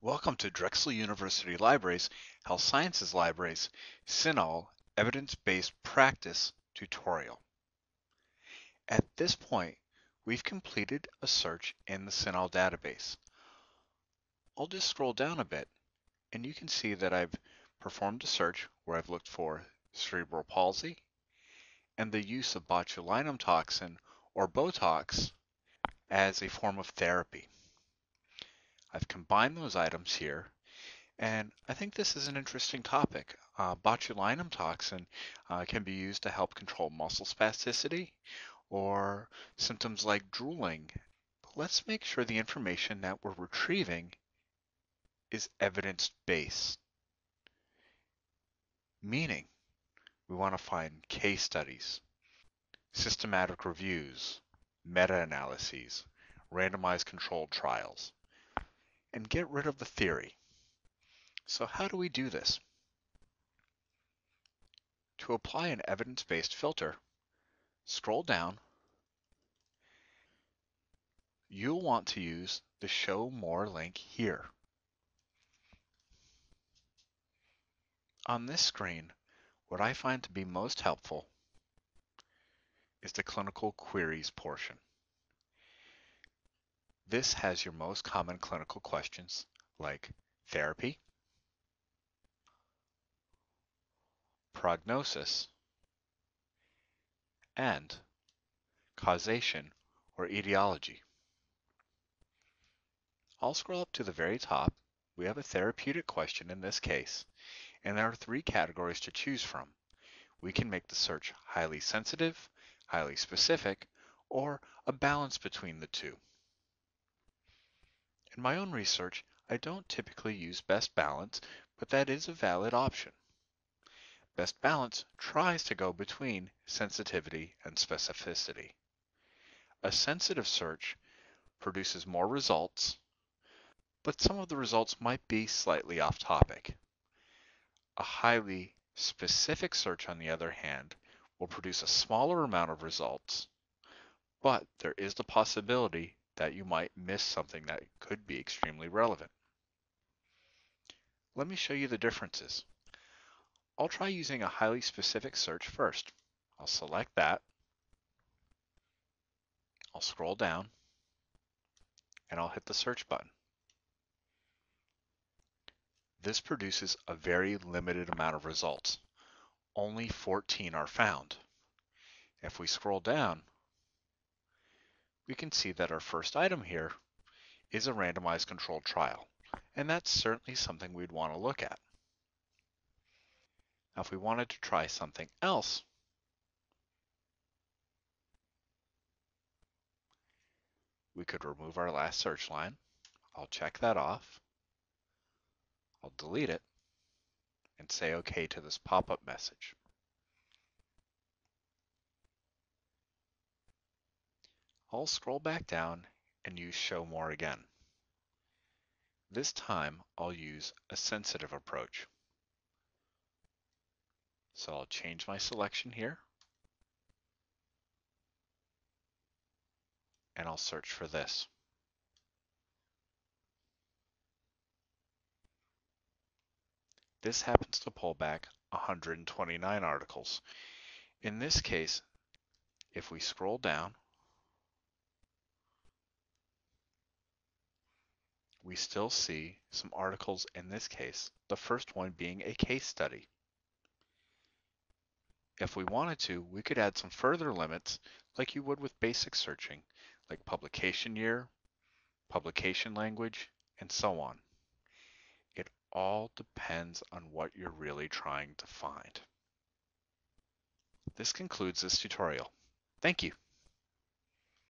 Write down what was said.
Welcome to Drexel University Libraries Health Sciences Libraries CINAHL Evidence-Based Practice Tutorial. At this point, we've completed a search in the CINAHL database. I'll just scroll down a bit and you can see that I've performed a search where I've looked for cerebral palsy and the use of botulinum toxin or Botox as a form of therapy. I've combined those items here. And I think this is an interesting topic. Botulinum toxin can be used to help control muscle spasticity or symptoms like drooling. But let's make sure the information that we're retrieving is evidence-based, meaning we want to find case studies, systematic reviews, meta-analyses, randomized controlled trials, and get rid of the theory. So how do we do this? To apply an evidence-based filter, scroll down. You'll want to use the Show More link here. On this screen, what I find to be most helpful is the Clinical Queries portion. This has your most common clinical questions like therapy, prognosis, and causation or etiology. I'll scroll up to the very top. We have a therapeutic question in this case, and there are 3 categories to choose from. We can make the search highly sensitive, highly specific, or a balance between the two. In my own research, I don't typically use best balance, but that is a valid option. Best balance tries to go between sensitivity and specificity. A sensitive search produces more results, but some of the results might be slightly off topic. A highly specific search, on the other hand, will produce a smaller amount of results, but there is the possibility that you might miss something that could be extremely relevant. Let me show you the differences. I'll try using a highly specific search first. I'll select that. I'll scroll down and I'll hit the search button. This produces a very limited amount of results. Only 14 are found. If we scroll down, we can see that our first item here is a randomized controlled trial, and that's certainly something we'd want to look at. Now, if we wanted to try something else, we could remove our last search line. I'll check that off. I'll delete it and say OK to this pop-up message. I'll scroll back down and use Show More again. This time, I'll use a sensitive approach. So I'll change my selection here, and I'll search for this. This happens to pull back 129 articles. In this case, if we scroll down, we still see some articles in this case, the first one being a case study. If we wanted to, we could add some further limits like you would with basic searching, like publication year, publication language, and so on. It all depends on what you're really trying to find. This concludes this tutorial. Thank you.